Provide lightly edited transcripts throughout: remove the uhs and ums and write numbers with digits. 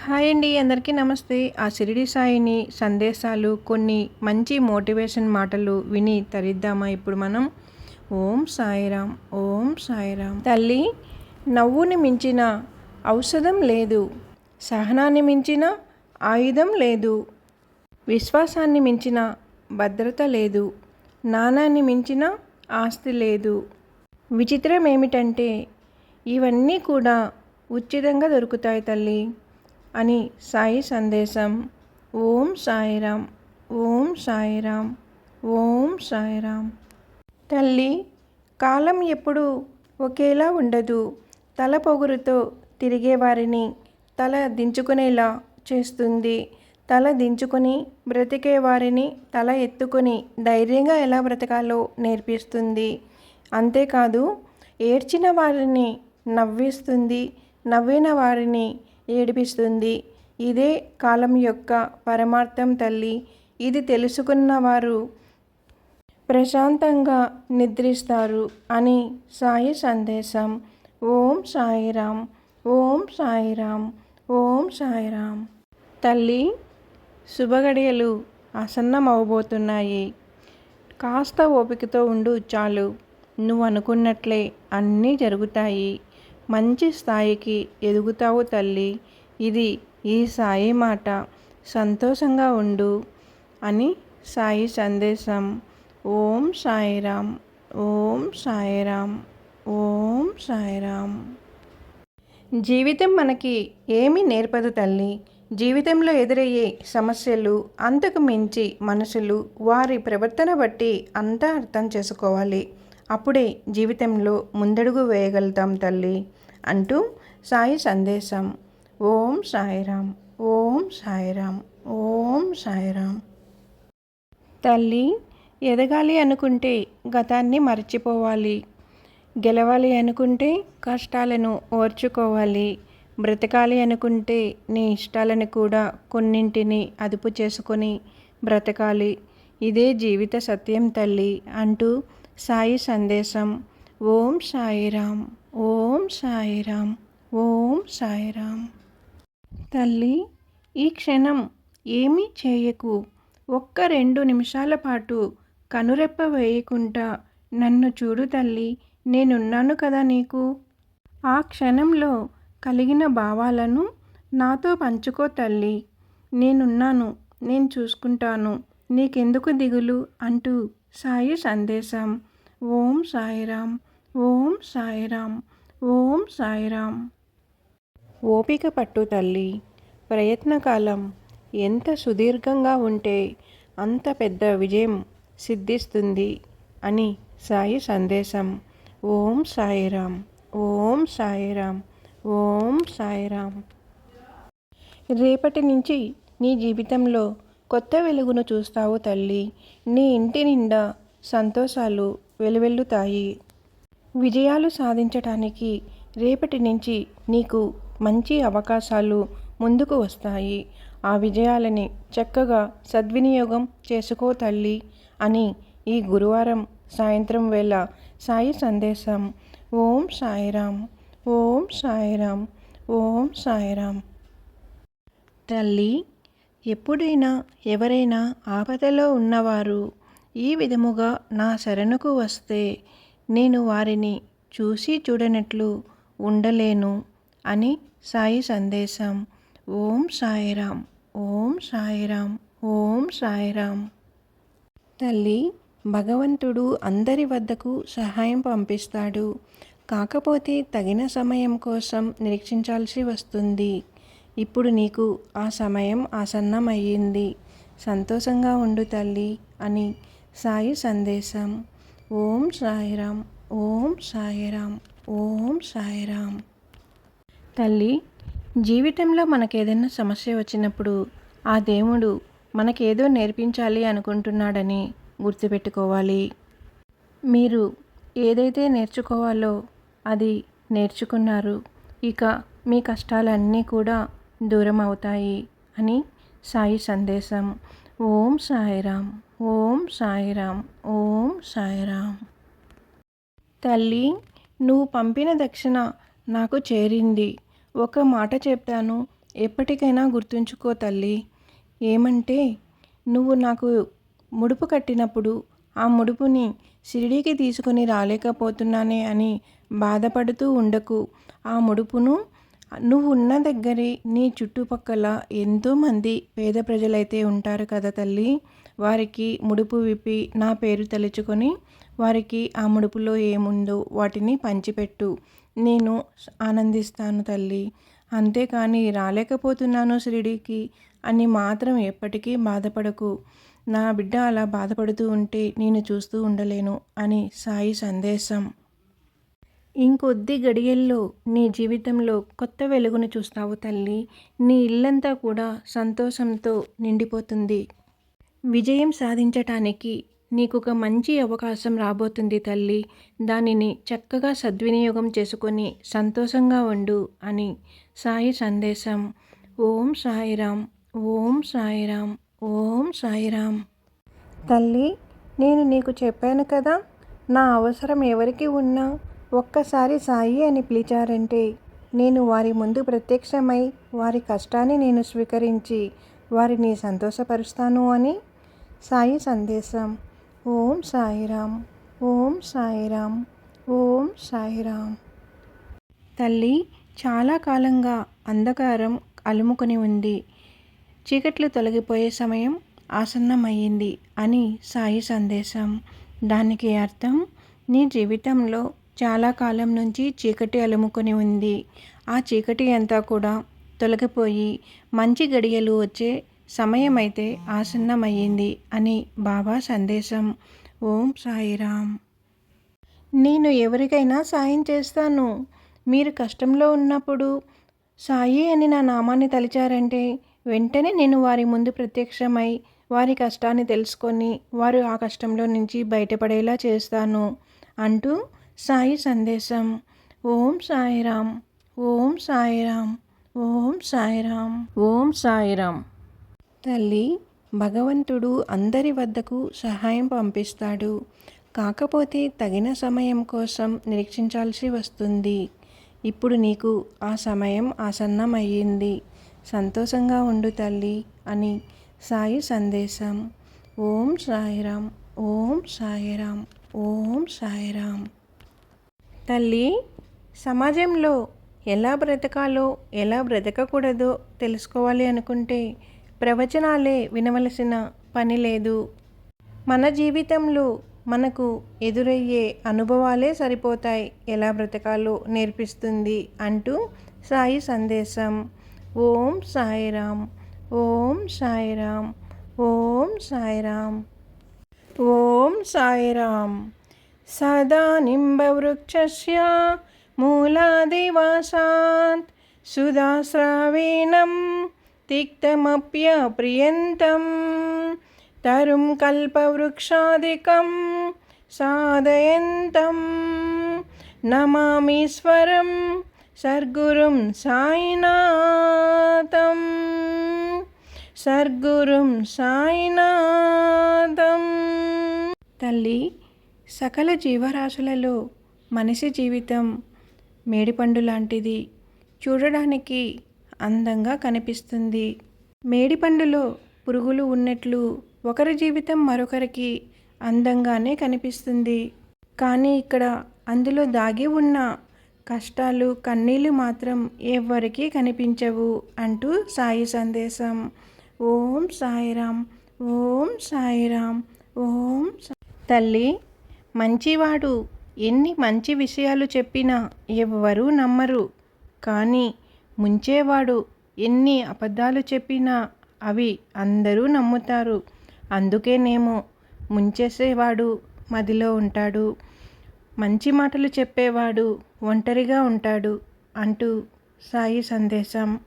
Hi అండి, అందరికీ నమస్తే. ఆ షిరిడి సాయిని సందేశాలు, కొన్ని మంచి మోటివేషన్ మాటలు విని తరిద్దామా ఇప్పుడు మనం. ఓం సాయిరామ్, ఓం సాయిరామ్. తల్లి, నవ్వుని మించిన ఔషధం లేదు, సహనాన్ని మించిన ఆయుధం లేదు, విశ్వాసాన్ని మించిన భద్రత లేదు, నాణాన్ని మించిన ఆస్తి లేదు. విచిత్రం ఏమిటంటే ఇవన్నీ కూడా ఉచితంగా దొరుకుతాయి తల్లి అని సాయి సందేశం. ఓం సాయిరామ్, ఓం సాయిరామ్, ఓం సాయిరామ్. తల్లి, కాలం ఎప్పుడూ ఒకేలా ఉండదు. తల పొగురుతో తిరిగేవారిని తల దించుకునేలా చేస్తుంది. తల దించుకొని బ్రతికేవారిని తల ఎత్తుకొని ధైర్యంగా ఎలా బ్రతకాలో నేర్పిస్తుంది. అంతేకాదు, ఏడ్చిన వారిని నవ్విస్తుంది, నవ్విన వారిని ఏడిపిస్తుంది. ఇదే కాలం యొక్క పరమార్థం తల్లి. ఇది తెలుసుకున్నవారు ప్రశాంతంగా నిద్రిస్తారు అని సాయి సందేశం. ఓం సాయిరామ్, ఓం సాయిరామ్, ఓం సాయిరామ్. తల్లి, శుభగడియలు ఆసన్నమవబోతున్నాయి. కాస్త ఓపికతో ఉండు చాలు. నువ్వు అనుకున్నట్లే అన్నీ జరుగుతాయి. మంచి స్థాయికి ఎదుగుతావు తల్లి. ఇది ఈ సాయి మాట. సంతోషంగా ఉండు అని సాయి సందేశం. ఓం సాయిరామ్, ఓం సాయిరామ్, ఓం సాయిరామ్. జీవితం మనకి ఏమీ నేర్పదు తల్లి. జీవితంలో ఎదురయ్యే సమస్యలు, అంతకు మించి మనుషులు, వారి ప్రవర్తన బట్టి అంతా అర్థం చేసుకోవాలి. అప్పుడే జీవితంలో ముందడుగు వేయగలుగుతాం తల్లి అంటూ సాయి సందేశం. ఓం సాయిరామ్, ఓం సాయిరామ్, ఓం సాయిరామ్. తల్లి, ఎదగాలి అనుకుంటే గతాన్ని మర్చిపోవాలి. గెలవాలి అనుకుంటే కష్టాలను ఓర్చుకోవాలి. బ్రతకాలి అనుకుంటే నీ ఇష్టాలను కూడా కొన్నింటిని అదుపు చేసుకొని బ్రతకాలి. ఇదే జీవిత సత్యం తల్లి అంటూ సాయి సందేశం. ఓం సాయిరామ్, ఓం సాయిరామ్, ఓం సాయిరామ్. తల్లి, ఈ క్షణం ఏమీ చేయకు. ఒక్క 2 నిమిషాల పాటు కనురెప్ప వేయకుండా నన్ను చూడు తల్లి. నేనున్నాను కదా నీకు. ఆ క్షణంలో కలిగిన భావాలను నాతో పంచుకో తల్లి. నేనున్నాను, నేను చూసుకుంటాను, నీకెందుకు దిగులు అంటూ సాయి సందేశం. ఓం సాయిరామ్, ఓం సాయిరామ్, ఓం సాయిరామ్. ఓపిక పట్టు తల్లి. ప్రయత్నకాలం ఎంత సుదీర్ఘంగా ఉంటే అంత పెద్ద విజయం సిద్ధిస్తుంది అని సాయి సందేశం. ఓం సాయిరామ్, ఓం సాయిరామ్, ఓం సాయిరామ్. రేపటి నుంచి నీ జీవితంలో కొత్త వెలుగును చూస్తావు తల్లి. నీ ఇంటి నిండా సంతోషాలు వెలువెల్లుతాయి. విజయాలు సాధించటానికి రేపటి నుంచి నీకు మంచి అవకాశాలు ముందుకు వస్తాయి. ఆ విజయాలని చక్కగా సద్వినియోగం చేసుకో తల్లి అని ఈ గురువారం సాయంత్రం వేళ సాయి సందేశం. ఓం సాయిరామ్, ఓం సాయిరామ్, ఓం సాయిరామ్. తల్లి, ఎప్పుడైనా ఎవరైనా ఆపదలో ఉన్నవారు ఈ విధముగా నా శరణుకు వస్తే నేను వారిని చూసి చూడనట్లు ఉండలేను అని సాయి సందేశం. ఓం సాయిరామ్, ఓం సాయిరామ్, ఓం సాయిరామ్. తల్లి, భగవంతుడు అందరి వద్దకు సహాయం పంపిస్తాడు. కాకపోతే తగిన సమయం కోసం నిరీక్షించాల్సి వస్తుంది. ఇప్పుడు నీకు ఆ సమయం ఆసన్నమయ్యింది. సంతోషంగా ఉండు తల్లి అని సాయి సందేశం. ఓం సాయిరామ్, ఓం సాయిరామ్, ఓం సాయిరామ్. తల్లి, జీవితంలో మనకేదైనా సమస్య వచ్చినప్పుడు ఆ దేవుడు మనకేదో నేర్పించాలి అనుకుంటున్నాడని గుర్తుపెట్టుకోవాలి. మీరు ఏదైతే నేర్చుకోవాలో అది నేర్చుకున్నారు. ఇక మీ కష్టాలన్నీ కూడా దూరం అవుతాయి అని సాయి సందేశం. ఓం సాయిరామ్, ఓం సాయిరామ్, ఓం సాయిరామ్. తల్లి, నువ్వు పంపిన దక్షిణ నాకు చేరింది. ఒక మాట చెప్తాను, ఎప్పటికైనా గుర్తుంచుకో తల్లి. ఏమంటే, నువ్వు నాకు ముడుపు కట్టినప్పుడు ఆ ముడుపుని షిరిడీకి తీసుకొని రాలేకపోతున్నానే అని బాధపడుతూ ఉండకు. ఆ ముడుపును నువ్వు ఉన్న దగ్గరే నీ చుట్టుపక్కల ఎంతోమంది పేద ప్రజలైతే ఉంటారు కదా తల్లి, వారికి ముడుపు విప్పి నా పేరు తలుచుకొని వారికి ఆ ముడుపులో ఏముందో వాటిని పంచిపెట్టు. నేను ఆనందిస్తాను తల్లి. అంతేకాని రాలేకపోతున్నాను షిరిడీకి అని మాత్రం ఎప్పటికీ బాధపడకు. నా బిడ్డ అలా బాధపడుతూ ఉంటే నేను చూస్తూ ఉండలేను అని సాయి సందేశం. ఇంకొద్ది గడియల్లో నీ జీవితంలో కొత్త వెలుగును చూస్తావు తల్లి. నీ ఇల్లంతా కూడా సంతోషంతో నిండిపోతుంది. విజయం సాధించటానికి నీకొక మంచి అవకాశం రాబోతుంది తల్లి. దానిని చక్కగా సద్వినియోగం చేసుకొని సంతోషంగా ఉండు అని సాయి సందేశం. ఓం సాయిరాం. ఓం సాయిరాం. ఓం సాయిరాం. తల్లి, నేను నీకు చెప్పాను కదా, నా అవసరం ఎవరికి ఉన్నా ఒక్కసారి సాయి అని పిలిచారంటే నేను వారి ముందు ప్రత్యక్షమై వారి కష్టాన్ని నేను స్వీకరించి వారిని సంతోషపరుస్తాను అని సాయి సందేశం. ఓం సాయిరాం. ఓం సాయిరాం. ఓం సాయిరాం. తల్లి, చాలా కాలంగా అంధకారం అలుముకొని ఉంది. చీకట్లు తొలగిపోయే సమయం ఆసన్నమయ్యింది అని సాయి సందేశం. దానికి అర్థం, నీ జీవితంలో చాలా కాలం నుంచి చీకటి అలుముకొని ఉంది. ఆ చీకటి అంతా కూడా తొలగిపోయి మంచి గడియలు వచ్చే సమయం అయితే ఆసన్నమయ్యింది అని బాబా సందేశం. ఓం సాయిరాం. నేను ఎవరికైనా సాయం చేస్తాను. మీరు కష్టంలో ఉన్నప్పుడు సాయి అని నా నామాన్ని తలిచారంటే వెంటనే నేను వారి ముందు ప్రత్యక్షమై వారి కష్టాన్ని తెలుసుకొని వారు ఆ కష్టంలో నుంచి బయటపడేలా చేస్తాను అంటూ సాయి సందేశం. ఓం సాయిరాం. ఓం సాయిరాం. ఓం సాయిరాం. ఓం సాయిరాం. తల్లి, భగవంతుడు అందరి వద్దకు సహాయం పంపిస్తాడు. కాకపోతే తగిన సమయం కోసం నిరీక్షించాల్సి వస్తుంది. ఇప్పుడు నీకు ఆ సమయం ఆసన్నమయ్యింది. సంతోషంగా ఉండు తల్లి అని సాయి సందేశం. ఓం సాయిరాం. ఓం సాయిరాం. ఓం సాయిరాం. తల్లి, సమాజంలో ఎలా బ్రతకాలో ఎలా బ్రతకకూడదో తెలుసుకోవాలి అనుకుంటే ప్రవచనాలే వినవలసిన పని లేదు. మన జీవితంలో మనకు ఎదురయ్యే అనుభవాలే సరిపోతాయి ఎలా బ్రతకాలో నేర్పిస్తుంది అంటూ సాయి సందేశం. ఓం సాయిరాం. ఓం సాయిరాం. ఓం సాయిరాం. ఓం సాయిరాం. సదా నింబవృక్షస్య మూలాదివాసాత్ సుధాస్రావీణం తిక్తమప్యప్రియంతం తరుం కల్పవృక్షాదికం సాధయంతం నమామీశ్వరం సద్గురుం సాయినాథం. సద్గురుం సాయినాథం. తల్లి, సకల జీవరాశులలో మనిషి జీవితం మేడిపండు లాంటిది. చూడడానికి అందంగా కనిపిస్తుంది. మేడిపండులో పురుగులు ఉన్నట్లు ఒకరి జీవితం మరొకరికి అందంగానే కనిపిస్తుంది. కానీ ఇక్కడ అందులో దాగి ఉన్న కష్టాలు కన్నీళ్ళు మాత్రం ఎవ్వరికీ కనిపించవు అంటూ సాయి సందేశం. ఓం సాయిరాం. ఓం సాయిరాం. ఓం తల్లి, మంచివాడు ఎన్ని మంచి విషయాలు చెప్పినా ఎవ్వరూ నమ్మరు. కానీ ముంచేవాడు ఎన్ని అబద్ధాలు చెప్పినా అవి అందరూ నమ్ముతారు. అందుకేనేమో ముంచేసేవాడు మదిలో ఉంటాడు, మంచి మాటలు చెప్పేవాడు ఒంటరిగా ఉంటాడు అంటూ సాయి సందేశం.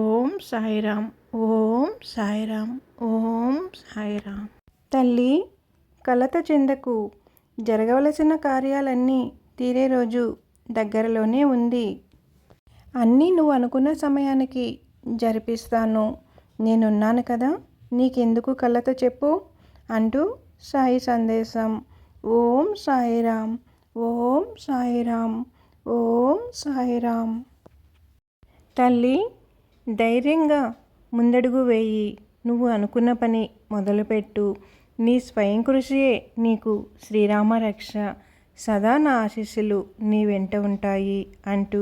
ఓం సాయిరాం. ఓం సాయిరాం. ఓం సాయిరాం. తల్లి, కలత చెందకు. జరగవలసిన కార్యాలన్నీ తీరే రోజు దగ్గరలోనే ఉంది. అన్నీ నువ్వు అనుకున్న సమయానికి జరిపిస్తాను. నేనున్నాను కదా, నీకెందుకు కలత చెప్పు అంటూ సాయి సందేశం. ఓం సాయిరాం. ఓం సాయిరాం. ఓం సాయిరాం. తల్లి, ధైర్యంగా ముందడుగు వేయి. నువ్వు అనుకున్న పని మొదలుపెట్టు. నీ స్వయం కృషియే నీకు శ్రీరామ రక్ష. సదా నా ఆశీస్సులు నీ వెంట ఉంటాయి అంటూ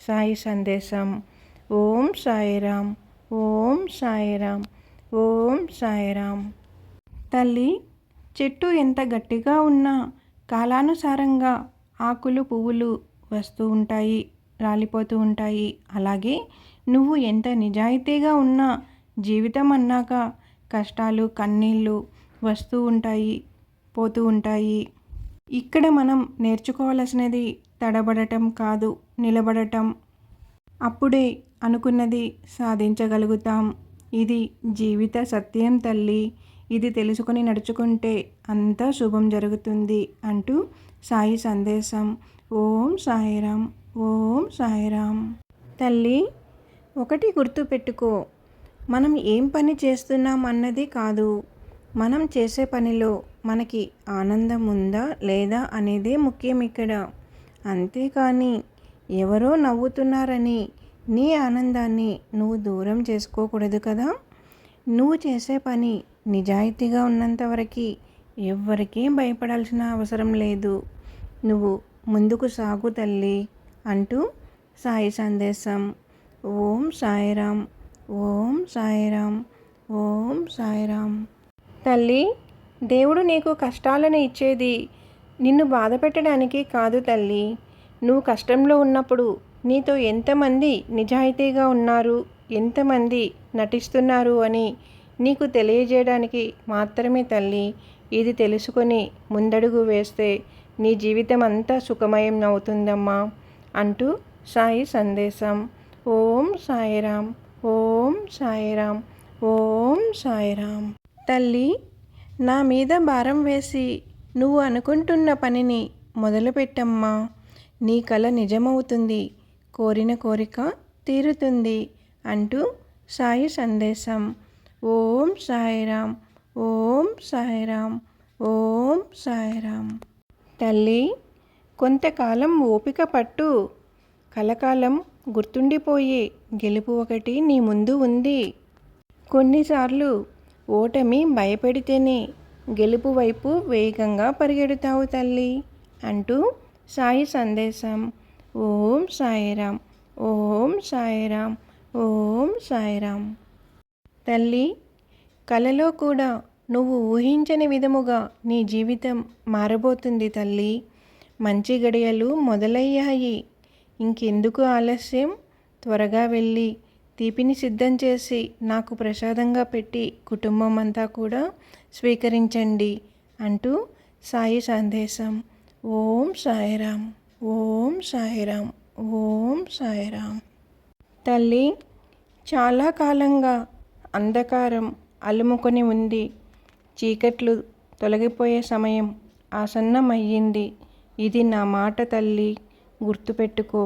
సాయి సందేశం. ఓం సాయిరామ్. ఓం సాయిరామ్. ఓం సాయిరామ్. తల్లి, చెట్టు ఎంత గట్టిగా ఉన్నా కాలానుసారంగా ఆకులు పువ్వులు వస్తూ ఉంటాయి, రాలిపోతూ ఉంటాయి. అలాగే నువ్వు ఎంత నిజాయితీగా ఉన్నా జీవితం అన్నాక కష్టాలు కన్నీళ్ళు వస్తూ ఉంటాయి, పోతూ ఉంటాయి. ఇక్కడ మనం నేర్చుకోవాల్సినది తడబడటం కాదు, నిలబడటం. అప్పుడే అనుకున్నది సాధించగలుగుతాం. ఇది జీవిత సత్యం తల్లి. ఇది తెలుసుకొని నడుచుకుంటే అంతా శుభం జరుగుతుంది అంటూ సాయి సందేశం. ఓం సాయిరామ్. ఓం సాయిరామ్. తల్లి, ఒకటి గుర్తుపెట్టుకో, మనం ఏం పని చేస్తున్నాం అన్నది కాదు, మనం చేసే పనిలో మనకి ఆనందం ఉందా లేదా అనేదే ముఖ్యం ఇక్కడ. అంతేకాని ఎవరో నవ్వుతున్నారని నీ ఆనందాన్ని నువ్వు దూరం చేసుకోకూడదు కదా. నువ్వు చేసే పని నిజాయితీగా ఉన్నంతవరకు ఎవ్వరికీ భయపడాల్సిన అవసరం లేదు. నువ్వు ముందుకు సాగు తల్లి అంటూ సాయి సందేశం. ఓం సాయిరామ్. ఓం సాయిరామ్. ఓం సాయిరామ్. తల్లి, దేవుడు నీకు కష్టాలను ఇచ్చేది నిన్ను బాధ పెట్టడానికి కాదు తల్లి. నువ్వు కష్టంలో ఉన్నప్పుడు నీతో ఎంతమంది నిజాయితీగా ఉన్నారు, ఎంతమంది నటిస్తున్నారు అని నీకు తెలియజేయడానికి మాత్రమే తల్లి. ఇది తెలుసుకొని ముందడుగు వేస్తే నీ జీవితం అంతా సుఖమయం అవుతుందమ్మా అంటూ సాయి సందేశం. ఓం సాయిరామ్. ఓం సాయిరామ్. ఓం సాయిరామ్. తల్లి, నా మీద భారం వేసి నువ్వు అనుకుంటున్న పనిని మొదలుపెట్టమ్మా. నీ కల నిజమవుతుంది, కోరిన కోరిక తీరుతుంది అంటూ సాయి సందేశం. ఓం సాయిరామ్. ఓం సాయిరామ్. ఓం సాయిరామ్. తల్లి, కొంతకాలం ఓపిక పట్టు. కలకాలం గుర్తుండిపోయే గెలుపు ఒకటి నీ ముందు ఉంది. కొన్నిసార్లు ఓటమి భయపెడితేనే గెలుపు వైపు వేగంగా పరిగెడతావు తల్లి అంటూ సాయి సందేశం. ఓం సాయిరామ్. ఓం సాయిరామ్. ఓం సాయిరామ్. తల్లి, కలలో కూడా నువ్వు ఊహించని విధముగా నీ జీవితం మారబోతుంది తల్లి. మంచి గడియలు మొదలయ్యాయి. ఇంకెందుకు ఆలస్యం? త్వరగా వెళ్ళి తీపిని సిద్ధం చేసి నాకు ప్రసాదంగా పెట్టి కుటుంబం అంతా కూడా స్వీకరించండి అంటూ సాయి సందేశం. ఓం సాయిరామ్. ఓం సాయిరామ్. ఓం సాయిరామ్. తల్లి, చాలా కాలంగా అంధకారం అలుముకొని ఉంది. చీకట్లు తొలగిపోయే సమయం ఆసన్నమయ్యింది. ఇది నా మాట తల్లి, గుర్తుపెట్టుకో,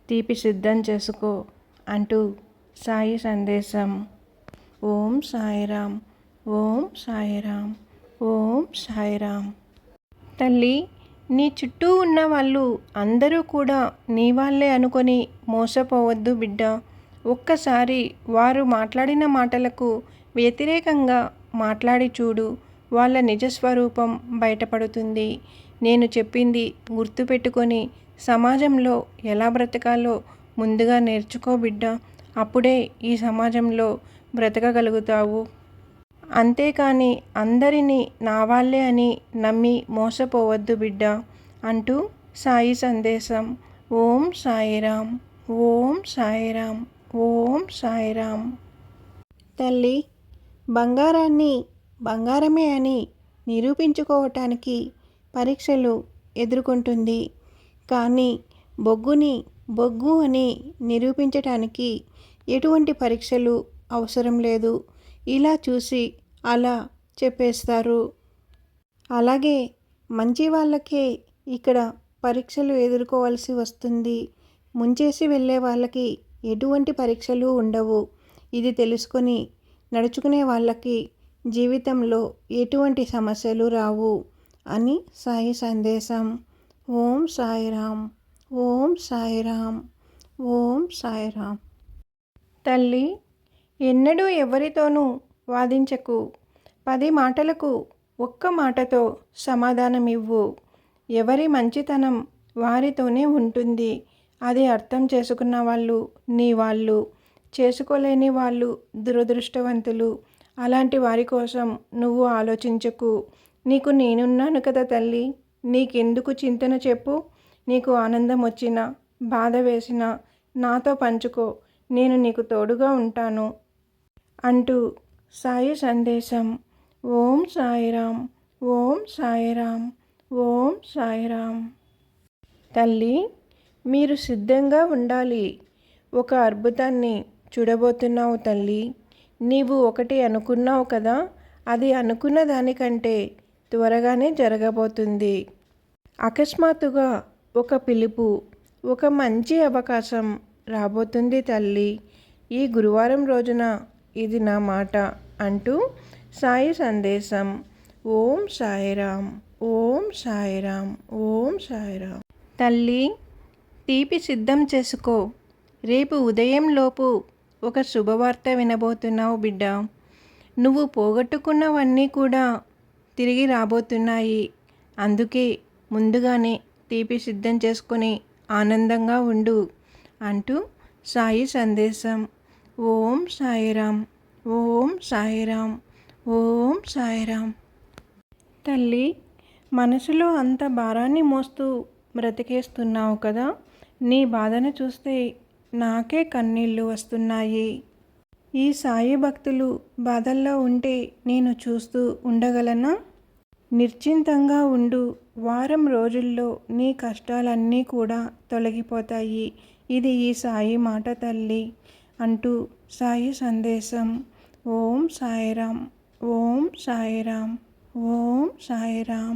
తీపి సిద్ధం చేసుకో అంటూ సాయి సందేశం. ఓం సాయిరామ్. ఓం సాయిరామ్. ఓం సాయిరామ్. తల్లి, నీ చుట్టూ ఉన్న వాళ్ళు అందరూ కూడా నీ వాళ్ళే అనుకొని మోసపోవద్దు బిడ్డ. ఒక్కసారి వారు మాట్లాడిన మాటలకు వ్యతిరేకంగా మాట్లాడి చూడు, వాళ్ళ నిజస్వరూపం బయటపడుతుంది. నేను చెప్పింది గుర్తుపెట్టుకొని సమాజంలో ఎలా బ్రతకాలో ముందుగా నేర్చుకో బిడ్డ. అప్పుడే ఈ సమాజంలో బ్రతకగలుగుతావు. అంతేకాని అందరినీ నా వాళ్ళే అని నమ్మి మోసపోవద్దు బిడ్డ అంటూ సాయి సందేశం. ఓం సాయిరామ్. ఓం సాయిరామ్. ఓం సాయిరామ్. తల్లి, బంగారాన్ని బంగారమే అని నిరూపించుకోవటానికి పరీక్షలు ఎదుర్కొంటుంది. కానీ బొగ్గుని బొగ్గు అని నిరూపించటానికి ఎటువంటి పరీక్షలు అవసరం లేదు. ఇలా చూసి అలా చెప్పేస్తారు. అలాగే మంచి వాళ్ళకే ఇక్కడ పరీక్షలు ఎదుర్కోవాల్సి వస్తుంది. ముంచేసి వెళ్ళే వాళ్ళకి ఎటువంటి పరీక్షలు ఉండవు. ఇది తెలుసుకొని నడుచుకునే వాళ్ళకి జీవితంలో ఎటువంటి సమస్యలు రావు అని సాయి సందేశం. ఓం సాయిరామ్. ఓం సాయిరామ్. ఓం సాయిరామ్. తల్లి, ఎన్నడూ ఎవరితోనూ వాదించకు. 10 మాటలకు ఒక్క మాటతో సమాధానమివ్వు. ఎవరి మంచితనం వారితోనే ఉంటుంది. అది అర్థం చేసుకున్న వాళ్ళు నీ వాళ్ళు, చేసుకోలేని వాళ్ళు దురదృష్టవంతులు. అలాంటి వారి కోసం నువ్వు ఆలోచించకు. నీకు నేనున్నాను కదా తల్లి. నీకెందుకు చింతన చెప్పు. నీకు ఆనందం వచ్చినా, బాధ వేసినా నాతో పంచుకో. నేను నీకు తోడుగా ఉంటాను అంటూ సాయి సందేశం. ఓం సాయిరాం, ఓం సాయిరాం, ఓం సాయిరాం. తల్లి, మీరు సిద్ధంగా ఉండాలి. ఒక అద్భుతాన్ని చూడబోతున్నావు తల్లి. నీవు ఒకటి అనుకున్నావు కదా, అది అనుకున్న దానికంటే త్వరగానే జరగబోతుంది. అకస్మాత్తుగా ఒక పిలుపు, ఒక మంచి అవకాశం రాబోతుంది తల్లి. ఈ గురువారం రోజున ఇది నా మాట అంటూ సాయి సందేశం. ఓం సాయిరాం, ఓం సాయిరాం, ఓం సాయిరాం. తల్లి, తీపి సిద్ధం చేసుకో. రేపు ఉదయంలోపు ఒక శుభవార్త వినబోతున్నావు బిడ్డ. నువ్వు పోగొట్టుకున్నవన్నీ కూడా తిరిగి రాబోతున్నాయి. అందుకే ముందుగానే తీపి సిద్ధం చేసుకొని ఆనందంగా ఉండు అంటూ సాయి సందేశం. ఓం సాయిరాం, ఓం సాయిరాం, ఓం సాయిరాం. తల్లి, మనసులో అంత భారాన్ని మోస్తూ బ్రతికేస్తున్నావు కదా. నీ బాధను చూస్తే నాకే కన్నీళ్ళు వస్తున్నాయి. ఈ సాయి భక్తులు బాధల్లో ఉంటే నేను చూస్తూ ఉండగలనా? నిర్చింతంగా ఉండు. వారం రోజుల్లో నీ కష్టాలన్నీ కూడా తొలగిపోతాయి. ఇది ఈ సాయి మాట తల్లి అంటూ సాయి సందేశం. ఓం సాయిరాం, ఓం సాయిరాం, ఓం సాయిరాం.